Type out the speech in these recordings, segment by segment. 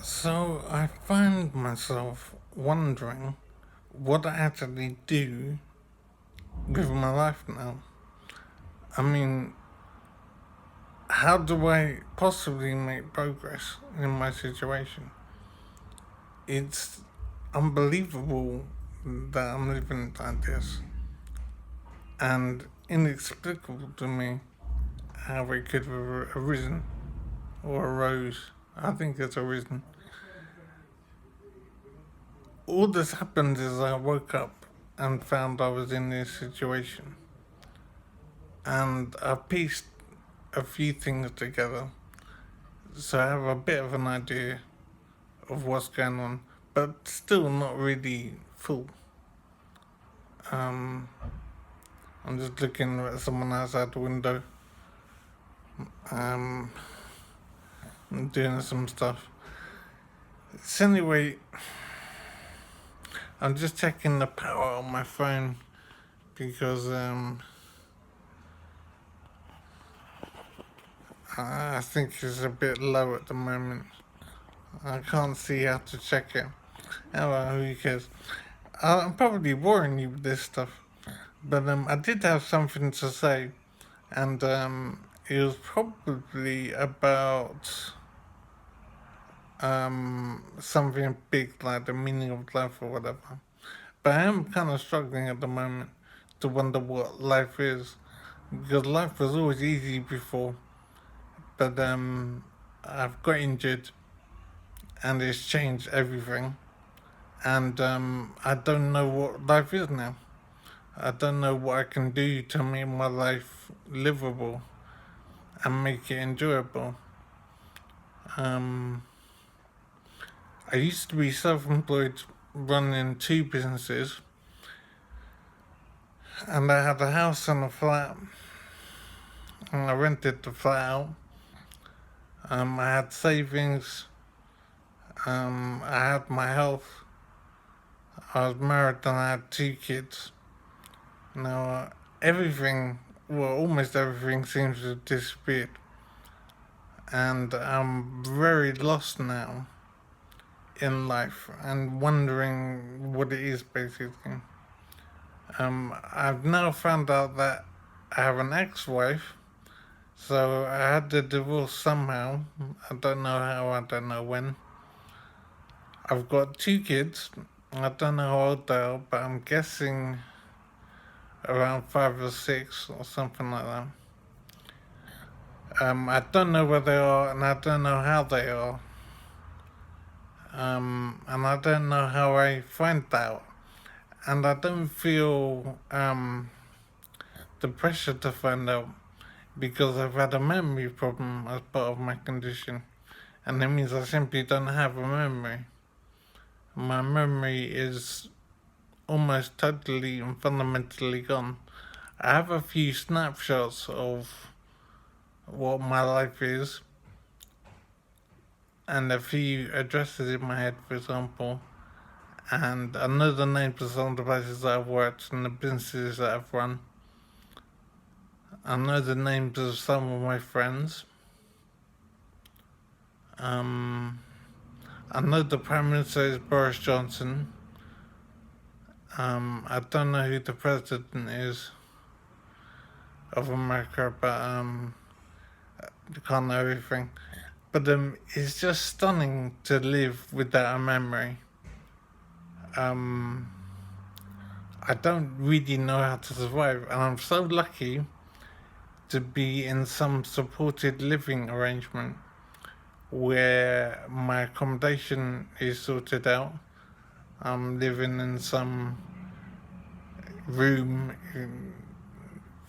So I find myself wondering what I actually do with my life now. I mean, how do I possibly make progress in my situation? It's unbelievable that I'm living like this, and inexplicable to me how it could have arisen or arose. I think it's arisen. All this happened is I woke up and found I was in this situation, and I pieced a few things together, so I have a bit of an idea of what's going on, but still not really full. Um, I'm just looking at someone outside the window, um, doing some stuff. So anyway, I'm just checking the power on my phone because I think it's a bit low at the moment. I can't see how to check it. Oh well, who cares? I'm probably boring you with this stuff, but I did have something to say, and it was probably about something big like the meaning of life or whatever. But I am kind of struggling at the moment to wonder what life is, because life was always easy before, but I've got injured and it's changed everything, and I don't know what life is now. I don't know what I can do to make my life livable and make it enjoyable. Um, I used to be self-employed, running two businesses, and I had a house and a flat, and I rented the flat out. I had savings. I had my health. I was married and I had two kids. Now, everything, well, almost everything seems to have disappeared. And I'm very lost now in life and wondering what it is basically. I've now found out that I have an ex wife, so I had to divorce somehow. I don't know how, I don't know when. I've got two kids. I don't know how old they are, but I'm guessing around 5 or 6 or something like that. I don't know where they are and I don't know how they are. And I don't know how I find out. And I don't feel the pressure to find out because I've had a memory problem as part of my condition. And that means I simply don't have a memory. My memory is almost totally and fundamentally gone. I have a few snapshots of what my life is and a few addresses in my head, for example. And I know the names of some of the places that I've worked and the businesses that I've run. I know the names of some of my friends. I know the Prime Minister is Boris Johnson. I don't know who the President is of America, but I can't know everything. But it's just stunning to live without a memory. I don't really know how to survive, and I'm so lucky to be in some supported living arrangement where my accommodation is sorted out. I'm living in some room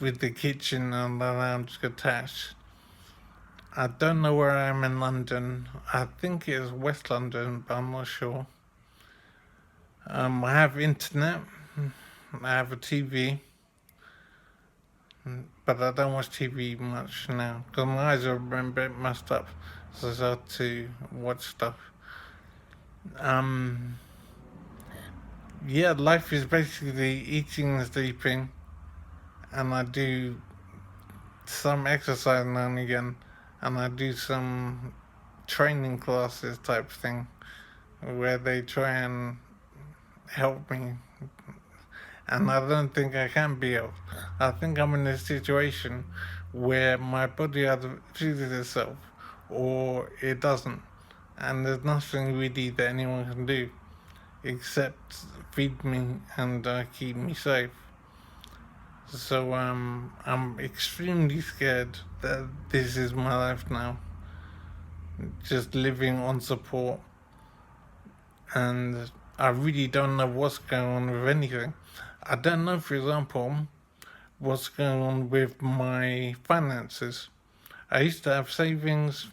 with the kitchen and the lounge attached. I don't know where I am in London. I think it's West London, but I'm not sure. I have internet. I have a TV, but I don't watch TV much now because my eyes are a bit messed up, so I have to watch stuff. Yeah, life is basically eating and sleeping, and I do some exercise now and again, and I do some training classes type thing where they try and help me, and I don't think I can be helped. I think I'm in a situation where my body either feeds itself or it doesn't, and there's nothing really that anyone can do except feed me and keep me safe. So I'm extremely scared that this is my life now, just living on support, and I really don't know what's going on with anything. I don't know, for example, what's going on with my finances. I used to have savings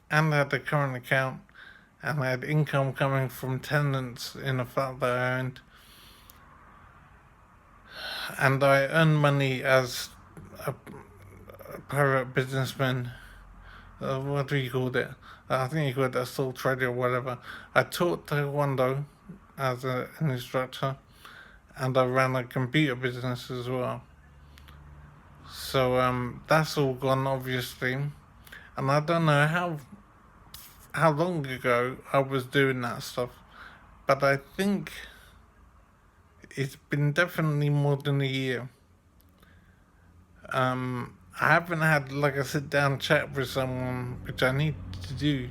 and I had a current account and I had income coming from tenants in a flat that I owned. And I earned money as a private businessman. What do you call it? I think you call it a sole trader or whatever. I taught Taekwondo as an instructor and I ran a computer business as well. So that's all gone, obviously, and I don't know how long ago I was doing that stuff, but I think it's been definitely more than a year. I haven't had like a sit down chat with someone, which I need to do.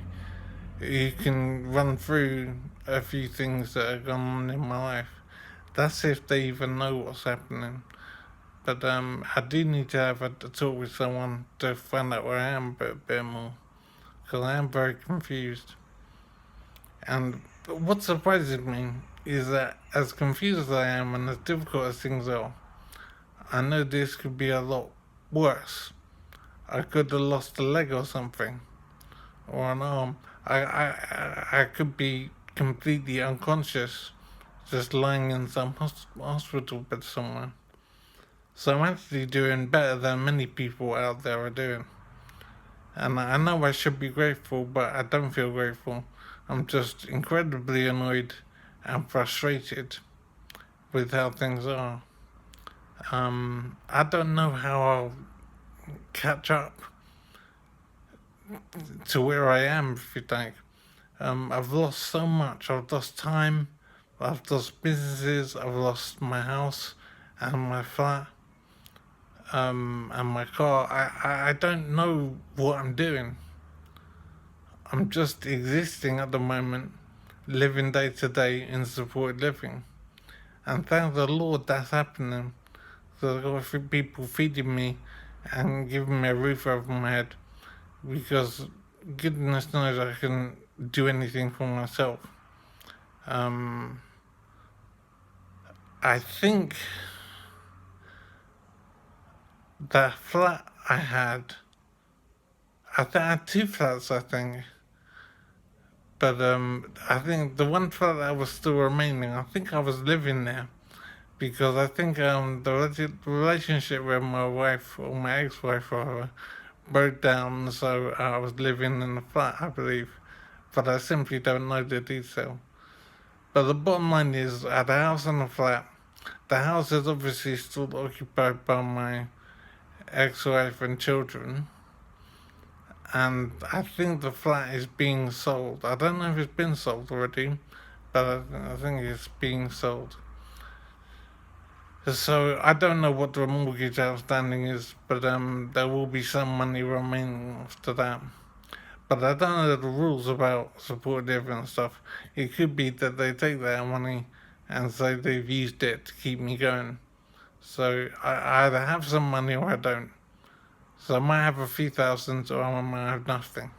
You can run through a few things that have gone on in my life. That's if they even know what's happening. But I do need to have a talk with someone to find out where I am a bit more, because I am very confused. And what surprises me is that as confused as I am and as difficult as things are, I know this could be a lot worse. I could have lost a leg or something, or an arm. I could be completely unconscious, just lying in some hospital bed somewhere. So I'm actually doing better than many people out there are doing. And I know I should be grateful, but I don't feel grateful. I'm just incredibly annoyed and frustrated with how things are. I don't know how I'll catch up to where I am, if you like. I've lost so much. I've lost time, I've lost businesses, I've lost my house and my flat, and my car. I don't know what I'm doing. I'm just existing at the moment, living day to day in supported living. And thank the Lord that's happening. So I've got people feeding me and giving me a roof over my head, because goodness knows I can do anything for myself. I think that flat I had, I had two flats, I think. But I think the one flat that was still remaining, I think I was living there, because I think the relationship with my wife, or my ex-wife rather, broke down, so I was living in the flat, I believe. But I simply don't know the detail. But the bottom line is, I had a house and a flat. The house is obviously still occupied by my ex-wife and children, and I think the flat is being sold. I don't know if it's been sold already, but I think it's being sold. So I don't know what the mortgage outstanding is, but there will be some money remaining after that. But I don't know the rules about supported living and stuff. It could be that they take that money and say they've used it to keep me going. So I either have some money or I don't. So I might have a few thousands or I might have nothing.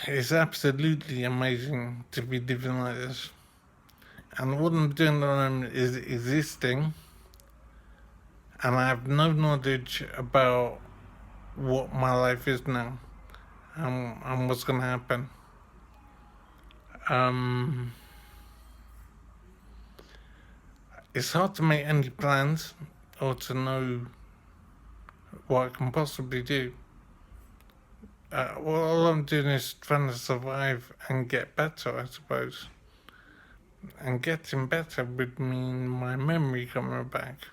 It's absolutely amazing to be living like this. And what I'm doing at the moment is existing, and I have no knowledge about what my life is now, and what's going to happen. It's hard to make any plans or to know what I can possibly do. Well, all I'm doing is trying to survive and get better, I suppose. And getting better would mean my memory coming back.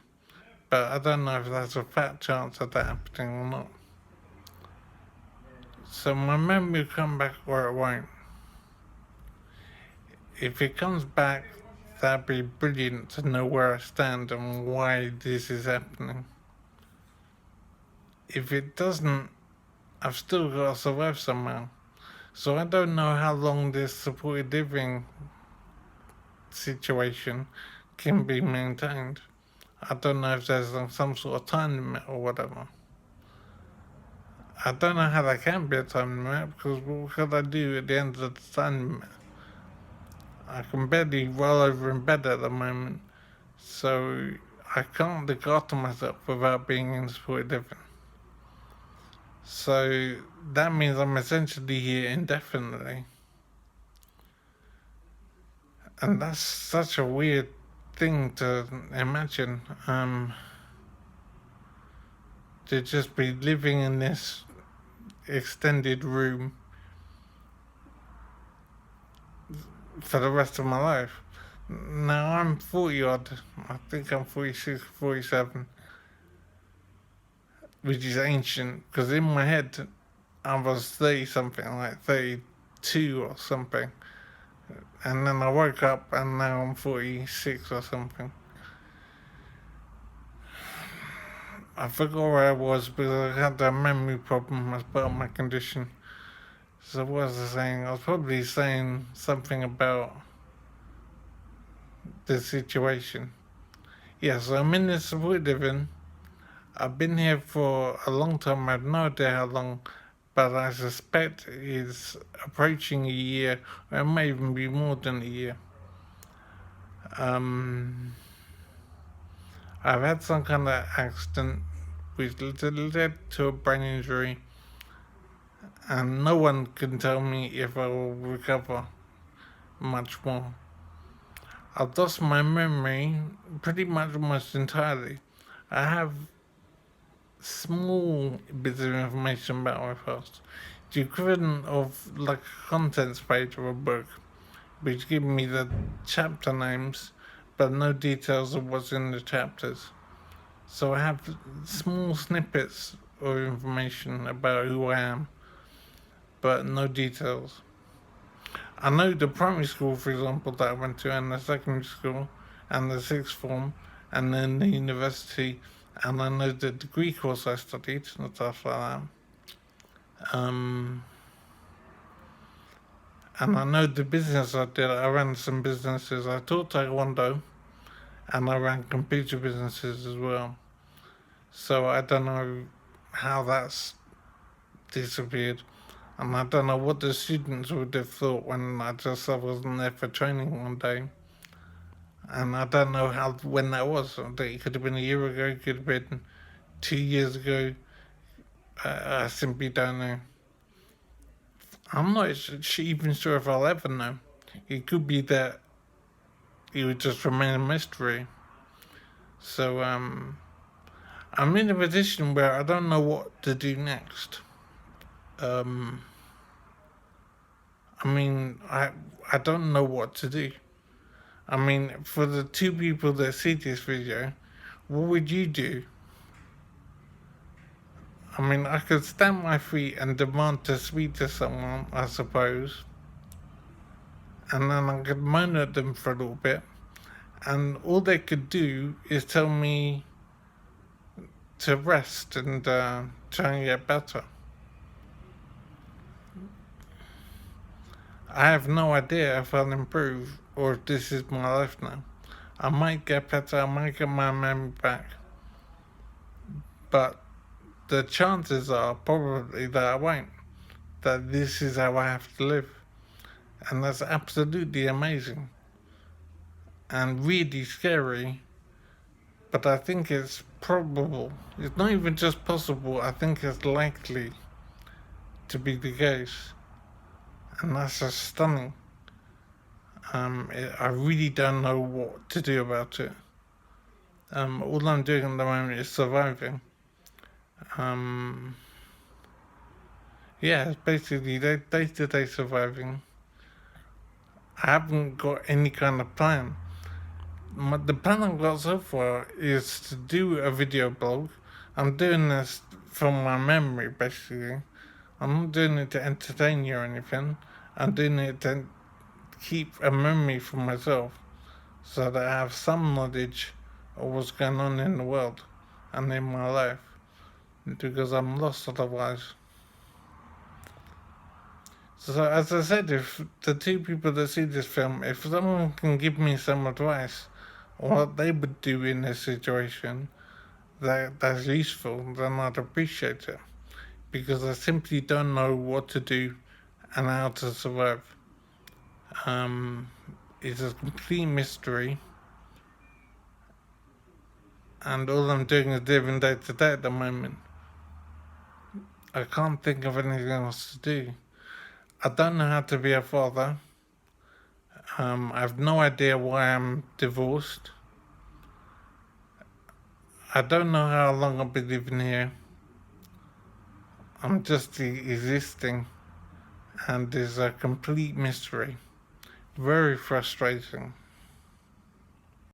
But I don't know if there's a fat chance of that happening or not. So my memory will come back or it won't. If it comes back, that'd be brilliant to know where I stand and why this is happening. If it doesn't, I've still got to survive somehow. So I don't know how long this supported living situation can be maintained. I don't know if there's some sort of time limit or whatever. I don't know how there can be a time limit because what could I do at the end of the time limit? I can barely roll over in bed at the moment, so I can't look after myself without being in supported living. So that means I'm essentially here indefinitely. And that's such a weird thing to imagine. To just be living in this extended room for the rest of my life. Now I'm 40 odd, I think I'm 46, 47, which is ancient because in my head I was 30 something, like 32 or something. And then I woke up and now I'm 46 or something. I forgot where I was because I had a memory problem as part of my condition. So what was I saying? I was probably saying something about the situation. Yeah, so I'm in this supported living. I've been here for a long time. I have no idea how long, but I suspect it's approaching a year, or it may even be more than a year. I've had some kind of accident which led to a brain injury, and no one can tell me if I will recover much more. I've lost my memory pretty much almost entirely. I have small bits of information about my past, the equivalent of like a contents page of a book, which give me the chapter names, but no details of what's in the chapters. So I have small snippets of information about who I am, but no details. I know the primary school, for example, that I went to, and the secondary school, and the sixth form, and then the university, and I know the degree course I studied and stuff like that. And I know the business I did. I ran some businesses. I taught Taekwondo, and I ran computer businesses as well. So I don't know how that's disappeared. And I don't know what the students would have thought when I wasn't there for training one day. And I don't know when that was. It could have been a year ago, it could have been 2 years ago. I simply don't know. I'm not even sure if I'll ever know. It could be that it would just remain a mystery. So I'm in a position where I don't know what to do next. I don't know what to do. I mean, for the two people that see this video, what would you do? I mean, I could stamp my feet and demand to speak to someone, I suppose. And then I could moan at them for a little bit. And all they could do is tell me to rest and try and get better. I have no idea if I'll improve or if this is my life now. I might get better, I might get my memory back. But the chances are probably that I won't. That this is how I have to live. And that's absolutely amazing. And really scary. But I think it's probable. It's not even just possible, I think it's likely to be the case. And that's just stunning. I really don't know what to do about it. All I'm doing at the moment is surviving. Yeah, it's basically day-to-day surviving. I haven't got any kind of plan. The plan I've got so far is to do a video blog. I'm doing this from my memory, basically. I'm not doing it to entertain you or anything. I'm doing it to keep a memory for myself so that I have some knowledge of what's going on in the world and in my life because I'm lost otherwise. So, as I said, if the two people that see this film, if someone can give me some advice on what they would do in this situation that's useful, then I'd appreciate it. Because I simply don't know what to do and how to survive. Um, it's a complete mystery, and all I'm doing is living day to day at the moment. I can't think of anything else to do. I don't know how to be a father. I have no idea why I'm divorced. I don't know how long I'll be living here. I'm just existing, and it's a complete mystery. Very frustrating.